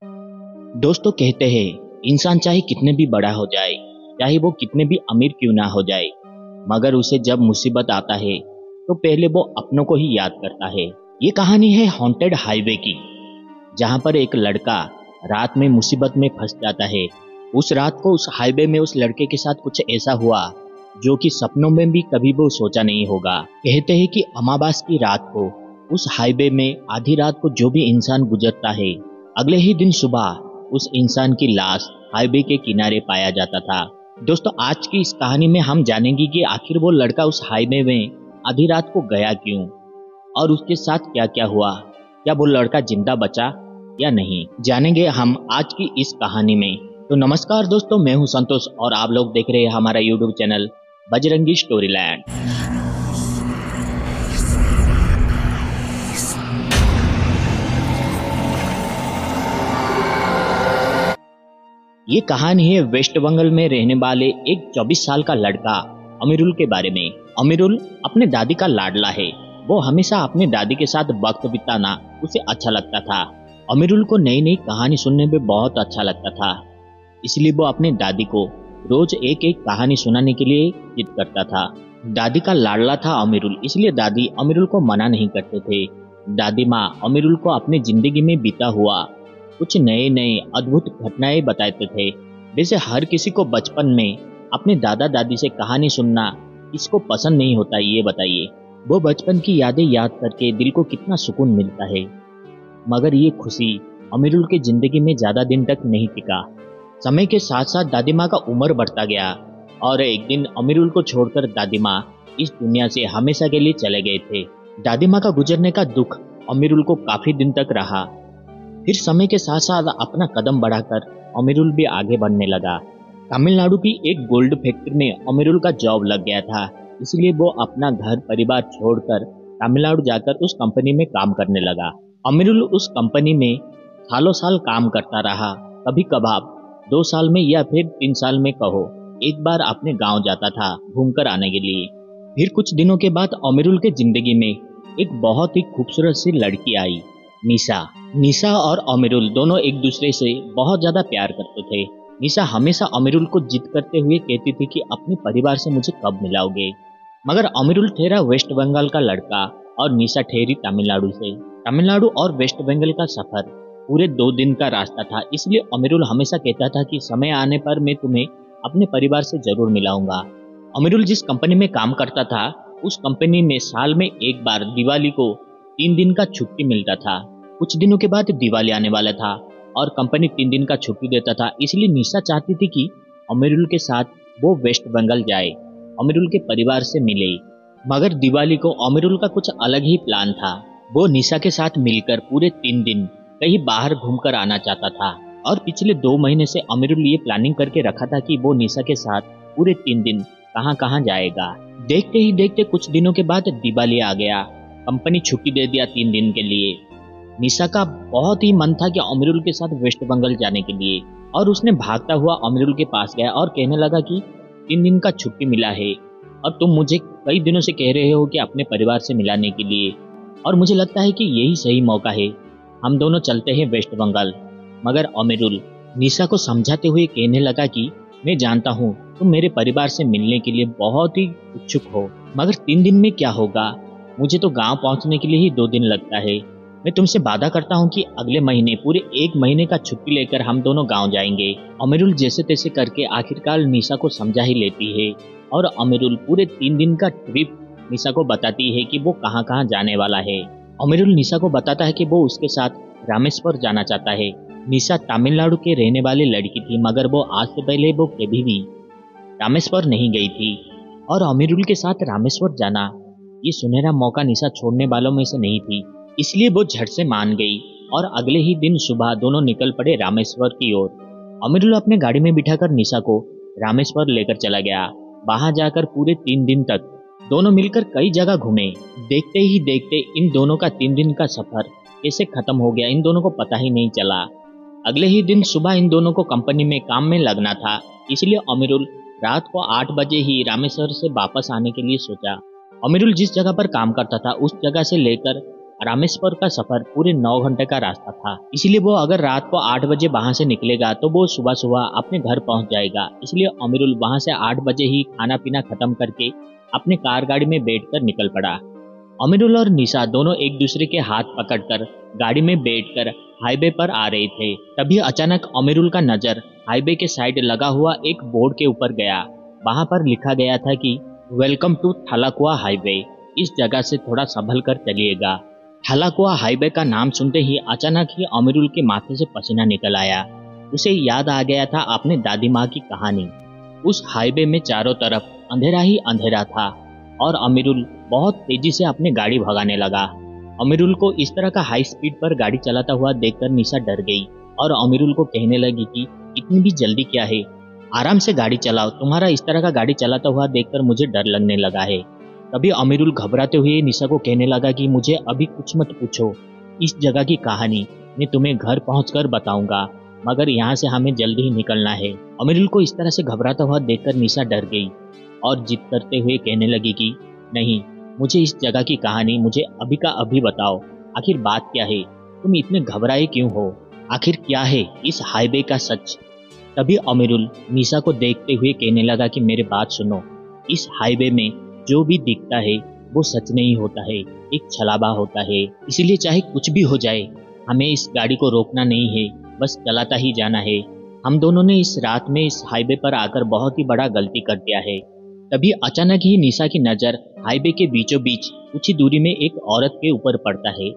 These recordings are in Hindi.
दोस्तों कहते हैं इंसान चाहे कितने भी बड़ा हो जाए, चाहे वो कितने भी अमीर क्यों ना हो जाए, मगर उसे जब मुसीबत आता है तो पहले वो अपनों को ही याद करता है। ये कहानी है हॉन्टेड हाईवे की, जहां पर एक लड़का रात में मुसीबत में फंस जाता है। उस रात को उस हाईवे में उस लड़के के साथ कुछ ऐसा हुआ जो कि सपनों में भी कभी वो सोचा नहीं होगा। कहते हैं कि अमावस की रात को उस हाईवे में आधी रात को जो भी इंसान गुजरता है, अगले ही दिन सुबह उस इंसान की लाश हाईवे के किनारे पाया जाता था। दोस्तों आज की इस कहानी में हम जानेंगे कि आखिर वो लड़का उस हाईवे में आधी रात को गया क्यों और उसके साथ क्या क्या हुआ। क्या वो लड़का जिंदा बचा या नहीं, जानेंगे हम आज की इस कहानी में। तो नमस्कार दोस्तों, मैं हूं संतोष और आप लोग देख रहे हैं हमारा यूट्यूब चैनल बजरंगी स्टोरीलैंड। ये कहानी है वेस्ट बंगाल में रहने वाले एक 24 साल का लड़का अमीरुल के बारे में। अमीरुल अपने दादी का लाडला है। वो हमेशा अपने दादी के साथ वक्त बिताना उसे अच्छा लगता था। अमीरुल को नई नई कहानी सुनने में बहुत अच्छा लगता था, इसलिए वो अपने दादी को रोज एक एक कहानी सुनाने के लिए जिद करता था। दादी का लाडला था अमीरुल, इसलिए दादी अमीरुल को मना नहीं करते थे। दादी माँ अमीरुल को अपनी जिंदगी में बीता हुआ कुछ नए नए अद्भुत घटनाएं बताते थे। जैसे हर किसी को बचपन में अपने दादा दादी से कहानी सुनना किसको पसंद नहीं होता, ये बताइए। वो बचपन की यादें याद करके दिल को कितना सुकून मिलता है। मगर ये खुशी अमीरुल की जिंदगी में ज्यादा दिन तक नहीं टिका। समय के साथ साथ दादी माँ का उम्र बढ़ता गया और एक दिन अमीरुल को छोड़कर दादी माँ इस दुनिया से हमेशा के लिए चले गए थे। दादी माँ का गुजरने का दुख अमीरुल को काफी दिन तक रहा। फिर समय के साथ साथ अपना कदम बढ़ाकर अमीरुल भी आगे बढ़ने लगा। तमिलनाडु की एक गोल्ड फैक्ट्री में अमीरुल का जॉब लग गया था, इसलिए वो अपना घर परिवार छोड़कर तमिलनाडु जाकर उस कंपनी में काम करने लगा। अमीरुल उस कंपनी में सालों साल काम करता रहा। कभी कभार 2 साल में या फिर 3 साल में कहो एक बार अपने गांव जाता था घूमकर आने के लिए। फिर कुछ दिनों के बाद अमीरुल के जिंदगी में एक बहुत ही खूबसूरत सी लड़की आई, निशा और अमीरुल दोनों एक दूसरे से बहुत ज्यादा प्यार करते थे। निशा हमेशा अमीरुल को जिद करते हुए कहती थी कि अपने परिवार से मुझे कब मिलाओगे, मगर अमीरुल ठहरा वेस्ट बंगाल का लड़का और निशा ठहरी तमिलनाडु से। तमिलनाडु और वेस्ट बंगाल का सफर पूरे 2 दिन का रास्ता था, इसलिए अमीरुल हमेशा कहता था कि समय आने पर मैं तुम्हें अपने परिवार से जरूर मिलाऊंगा। अमीरुल जिस कंपनी में काम करता था उस कंपनी में साल में एक बार दिवाली को 3 दिन का छुट्टी मिलता था। कुछ दिनों के बाद दिवाली आने वाला था और कंपनी 3 दिन का छुट्टी देता था, इसलिए निशा चाहती थी कि अमीरुल के साथ वो वेस्ट बंगाल जाए, अमीरुल के परिवार से मिले। मगर दिवाली को अमीरुल का कुछ अलग ही प्लान था। वो निशा के साथ मिलकर पूरे 3 दिन कहीं बाहर घूमकर आना चाहता था और पिछले 2 महीने से अमीरुल ये प्लानिंग करके रखा था कि वो निशा के साथ पूरे 3 दिन कहाँ कहाँ जाएगा। देखते ही देखते कुछ दिनों के बाद दिवाली आ गया। कंपनी छुट्टी दे दिया 3 दिन के लिए। निशा का बहुत ही मन था कि अमीरुल के साथ वेस्ट बंगाल जाने के लिए, और उसने भागता हुआ अमीरुल के पास गया और कहने लगा कि 3 दिन का छुट्टी मिला है और तुम मुझे कई दिनों से कह रहे हो कि अपने परिवार से मिलाने के लिए, और मुझे लगता है कि यही सही मौका है, हम दोनों चलते हैं वेस्ट बंगाल। मगर अमीरुल निशा को समझाते हुए कहने लगा कि मैं जानता हूँ तुम मेरे परिवार से मिलने के लिए बहुत ही इच्छुक हो, मगर 3 दिन में क्या होगा, मुझे तो गाँव पहुँचने के लिए ही 2 दिन लगता है। मैं तुमसे वादा करता हूँ कि अगले महीने पूरे 1 महीने का छुट्टी लेकर हम दोनों गांव जाएंगे। अमीरुल जैसे तैसे करके आखिरकार निशा को समझा ही लेती है और अमीरुल पूरे 3 दिन का ट्रिप निशा को बताती है कि वो कहाँ कहाँ जाने वाला है। अमीरुल निशा को बताता है कि वो उसके साथ रामेश्वर जाना चाहता है। निशा तमिलनाडु के रहने वाली लड़की थी, मगर वो आज से पहले वो कभी भी रामेश्वर नहीं गई थी और अमीरुल के साथ रामेश्वर जाना ये सुनहरा मौका निशा छोड़ने वालों में से नहीं थी, इसलिए वो झट से मान गई और अगले ही दिन सुबह दोनों निकल पड़े रामेश्वर की ओर। अमीरुल अपने गाड़ी में बिठाकर निशा को रामेश्वर लेकर चला गया। वहां जाकर पूरे 3 दिन तक दोनों मिलकर कई जगह घूमे। देखते ही देखते इन दोनों का 3 दिन का सफर कैसे खत्म हो गया इन दोनों को पता ही नहीं चला। अगले ही दिन सुबह इन दोनों को कंपनी में काम में लगना था, इसलिए अमीरुल रात को 8 बजे ही रामेश्वर से वापस आने के लिए सोचा। अमीरुल जिस जगह पर काम करता था उस जगह से लेकर रामेश्वर का सफर पूरे 9 घंटे का रास्ता था, इसलिए वो अगर रात को 8 बजे वहां से निकलेगा तो वो सुबह सुबह अपने घर पहुंच जाएगा। इसलिए अमीरुल वहां से 8 बजे ही खाना पीना खत्म करके अपने कार गाड़ी में बैठकर निकल पड़ा। अमीरुल और निशा दोनों एक दूसरे के हाथ पकड़कर गाड़ी में बैठकर हाईवे पर आ रहे थे। तभी अचानक अमीरुल का नजर हाईवे के साइड लगा हुआ एक बोर्ड के ऊपर गया। वहां पर लिखा गया था कि वेलकम टू थालाकुआ हाईवे, इस जगह से थोड़ा संभल कर चलिएगा। थालाकुआ हाईवे का नाम सुनते ही अचानक ही अमीरुल के माथे से पसीना निकल आया। उसे याद आ गया था अपने दादी माँ की कहानी। उस हाईवे में चारों तरफ अंधेरा ही अंधेरा था और अमीरुल बहुत तेजी से अपनी गाड़ी भगाने लगा। अमीरुल को इस तरह का हाई स्पीड पर गाड़ी चलाता हुआ देखकर निशा डर गई और अमीरुल को कहने लगी कि इतनी भी जल्दी क्या है, आराम से गाड़ी चलाओ, तुम्हारा इस तरह का गाड़ी चलाता हुआ देखकर मुझे डर लगने लगा है। तभी अमीरुल घबराते हुए निशा को कहने लगा कि मुझे अभी कुछ मत पूछो, इस जगह की कहानी मैं तुम्हें घर पहुंचकर बताऊंगा, मगर यहाँ से हमें जल्दी ही निकलना है। अमीरुल को इस तरह से घबराता हुआ देखकर निशा डर गई और जिद करते हुए कहने लगी कि नहीं, मुझे इस जगह की कहानी मुझे अभी का अभी बताओ, आखिर बात क्या है, तुम इतने घबराए क्यों हो, आखिर क्या है इस हाईवे का सच। तभी अमीरुल निशा को देखते हुए कहने लगा कि मेरे बात सुनो, इस हाईवे में जो भी दिखता है वो सच नहीं होता है, एक छलावा होता है, इसलिए चाहे कुछ भी हो जाए हमें इस गाड़ी को रोकना नहीं है, बस चलाता ही जाना है। हम दोनों ने इस रात में इस हाईवे पर आकर बहुत ही बड़ा गलती कर दिया है। तभी अचानक ही निशा की नजर हाईवे के बीचों बीच कुछ ही दूरी में एक औरत के ऊपर पड़ता है।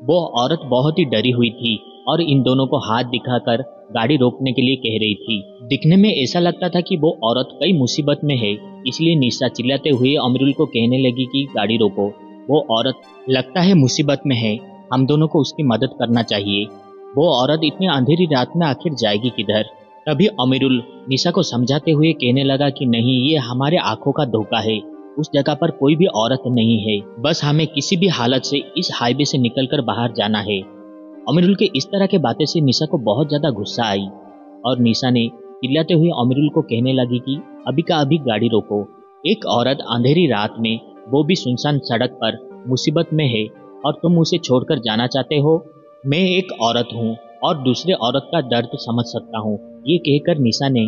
वो औरत बहुत ही डरी हुई थी और इन दोनों को हाथ दिखाकर गाड़ी रोकने के लिए कह रही थी। दिखने में ऐसा लगता था कि वो औरत कई मुसीबत में है, इसलिए निशा चिल्लाते हुए अमीरुल को कहने लगी कि गाड़ी रोको, वो औरत लगता है मुसीबत में है, हम दोनों को उसकी मदद करना चाहिए। वो औरत इतनी अंधेरी रात में आखिर जाएगी किधर। तभी अमीरुल निशा को समझाते हुए कहने लगा कि नहीं, ये हमारे आंखों का धोखा है, उस जगह पर कोई भी औरत नहीं है, बस हमें किसी भी हालत से इस हाईवे से निकलकर बाहर जाना है। अमीरुल के इस तरह के बातें से निशा को बहुत ज्यादा गुस्सा आई और निशा ने चिल्लाते हुए अमीरुल को कहने लगी कि अभी का अभी गाड़ी रोको। एक औरत अंधेरी रात में, वो भी सुनसान सड़क पर मुसीबत में है और तुम उसे छोड़कर जाना चाहते हो। मैं एक औरत हूँ और दूसरे औरत का दर्द समझ सकता हूँ। ये कहकर निशा ने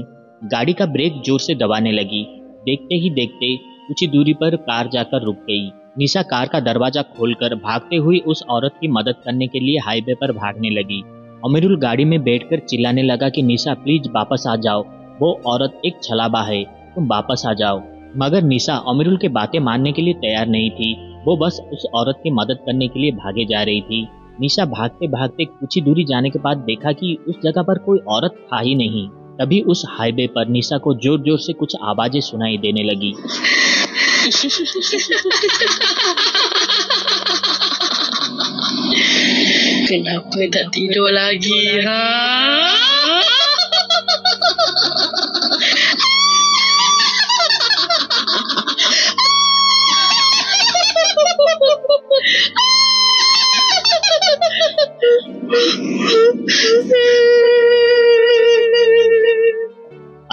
गाड़ी का ब्रेक जोर से दबाने लगी। देखते ही देखते कुछ ही दूरी पर कार जाकर रुक गई। निशा कार का दरवाजा खोलकर भागते हुए उस औरत की मदद करने के लिए हाईवे पर भागने लगी। अमीरुल गाड़ी में बैठकर चिल्लाने लगा कि निशा प्लीज वापस आ जाओ, वो औरत एक छलावा है, तुम वापस आ जाओ। मगर निशा अमीरुल के बातें मानने के लिए तैयार नहीं थी, वो बस उस औरत की मदद करने के लिए भागे जा रही थी। निशा भागते भागते कुछ ही दूरी जाने के बाद देखा कि उस जगह पर कोई औरत था ही नहीं। तभी उस हाईवे पर निशा को जोर जोर से कुछ आवाजें सुनाई देने लगी। Kenapa tak tidur lagi, ha?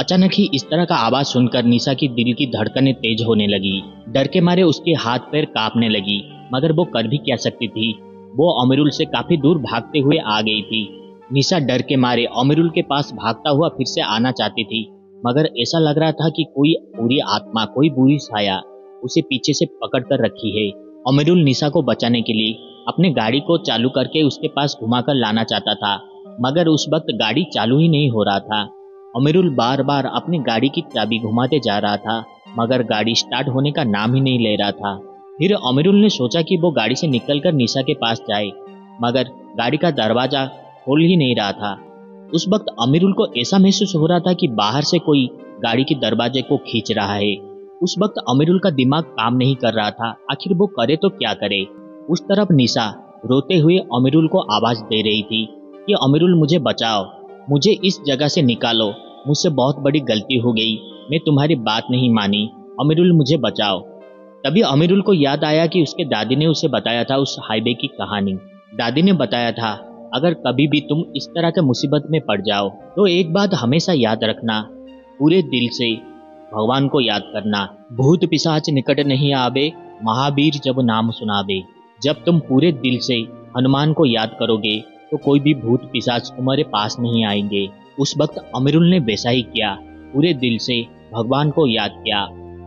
अचानक ही इस तरह का आवाज सुनकर निशा की दिल की धड़कनें तेज होने लगी। डर के मारे उसके हाथ पैर कांपने लगी, मगर वो कर भी क्या सकती थी। वो अमीरुल से काफी दूर भागते हुए आ गई थी। निशा डर के मारे अमीरुल के पास भागता हुआ फिर से आना चाहती थी, मगर ऐसा लग रहा था कि कोई बुरी आत्मा, कोई बुरी छाया उसे पीछे से पकड़ कर रखी है। अमीरुल निशा को बचाने के लिए अपने गाड़ी को चालू करके उसके पास घुमाकर लाना चाहता था, मगर उस वक्त गाड़ी चालू ही नहीं हो रहा था। अमीरुल बार बार अपनी गाड़ी की चाबी घुमाते जा रहा था, मगर गाड़ी स्टार्ट होने का नाम ही नहीं ले रहा था। फिर अमीरुल ने सोचा कि वो गाड़ी से निकलकर निशा के पास जाए, मगर गाड़ी का दरवाजा खोल ही नहीं रहा था। उस वक्त अमीरुल को ऐसा महसूस हो रहा था कि बाहर से कोई गाड़ी के दरवाजे को खींच रहा है। उस वक्त अमीरुल का दिमाग काम नहीं कर रहा था, आखिर वो करे तो क्या करे। उस तरफ निशा रोते हुए अमीरुल को आवाज दे रही थी कि अमीरुल मुझे बचाओ, मुझे इस जगह से निकालो, मुझसे बहुत बड़ी गलती हो गई, मैं तुम्हारी बात नहीं मानी, अमीरुल मुझे बचाओ। तभी अमीरुल को याद आया कि उसके दादी ने उसे बताया था उस हाईवे की कहानी। दादी ने बताया था अगर कभी भी तुम इस तरह के मुसीबत में पड़ जाओ तो एक बात हमेशा याद रखना, पूरे दिल से भगवान को याद करना। भूत पिशाच निकट नहीं आवे, महावीर जब नाम सुनावे। जब तुम पूरे दिल से हनुमान को याद करोगे तो कोई भी भूत पिशाच तुम्हारे पास नहीं आएंगे। उस वक्त अमीरुल ने वैसा ही किया, पूरे दिल से भगवान को याद किया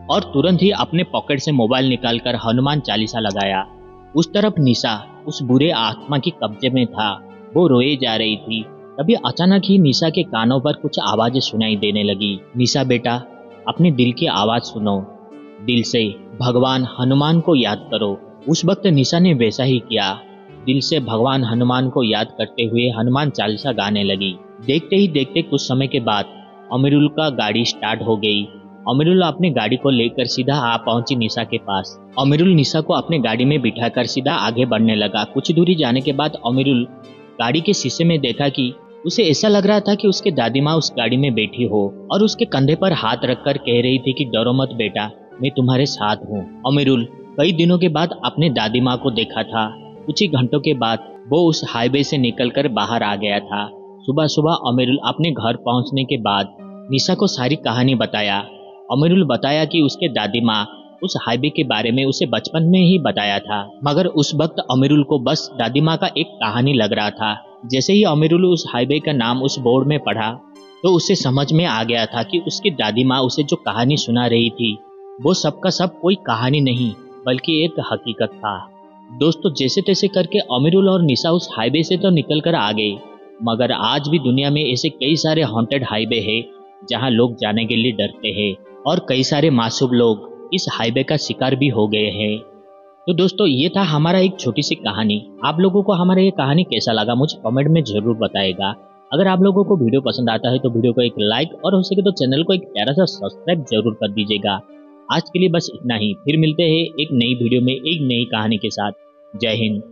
और तुरंत ही अपने पॉकेट से मोबाइल निकालकर हनुमान चालीसा लगाया। उस तरफ निशा उस बुरे आत्मा की कब्जे में था, वो रोए जा रही थी। तभी अचानक ही निशा के कानों पर कुछ आवाजें सुनाई देने लगी। निशा बेटा, अपने दिल की आवाज सुनो, दिल से भगवान हनुमान को याद करो। उस वक्त निशा ने वैसा ही किया, दिल से भगवान हनुमान को याद करते हुए हनुमान चालीसा गाने लगी। देखते ही देखते कुछ समय के बाद अमीरुल का गाड़ी स्टार्ट हो गई। अमीरुल अपने गाड़ी को लेकर सीधा आ पहुंची निशा के पास। अमीरुल निशा को अपने गाड़ी में बिठाकर सीधा आगे बढ़ने लगा। कुछ दूरी जाने के बाद अमीरुल गाड़ी के शीशे में देखा कि उसे ऐसा लग रहा था कि उसके दादी माँ उस गाड़ी में बैठी हो और उसके कंधे पर हाथ रखकर कह रही थी कि डरो मत बेटा, मैं तुम्हारे साथ हूँ। अमीरुल कई दिनों के बाद अपने दादी माँ को देखा था। कुछ ही घंटों के बाद वो उस हाईवे से निकलकर बाहर आ गया था। सुबह सुबह अमीरुल अपने घर पहुंचने के बाद निशा को सारी कहानी बताया। अमीरुल बताया कि उसके दादी माँ उस हाईवे के बारे में उसे बचपन में ही बताया था, मगर उस वक्त अमीरुल को बस दादी माँ का एक कहानी लग रहा था। जैसे ही अमीरुल उस हाईवे का नाम उस बोर्ड में पढ़ा तो उसे समझ में आ गया था कि उसकी दादी माँ उसे जो कहानी सुना रही थी वो सबका सब कोई कहानी नहीं बल्कि एक हकीकत था। दोस्तों, जैसे तैसे करके अमीरुल और निशा उस हाईवे से तो निकल कर आ गए, मगर आज भी दुनिया में ऐसे कई सारे हॉन्टेड हाईवे हैं जहां लोग जाने के लिए डरते हैं और कई सारे मासूम लोग इस हाईवे का शिकार भी हो गए हैं। तो दोस्तों, ये था हमारा एक छोटी सी कहानी। आप लोगों को हमारा ये कहानी कैसा लगा मुझे कमेंट में जरूर बताएगा। अगर आप लोगों को वीडियो पसंद आता है तो वीडियो को एक लाइक और हो सके तो चैनल को एक प्यारा सा सब्सक्राइब जरूर कर दीजिएगा। आज के लिए बस इतना ही, फिर मिलते हैं एक नई वीडियो में एक नई कहानी के साथ। जय हिंद।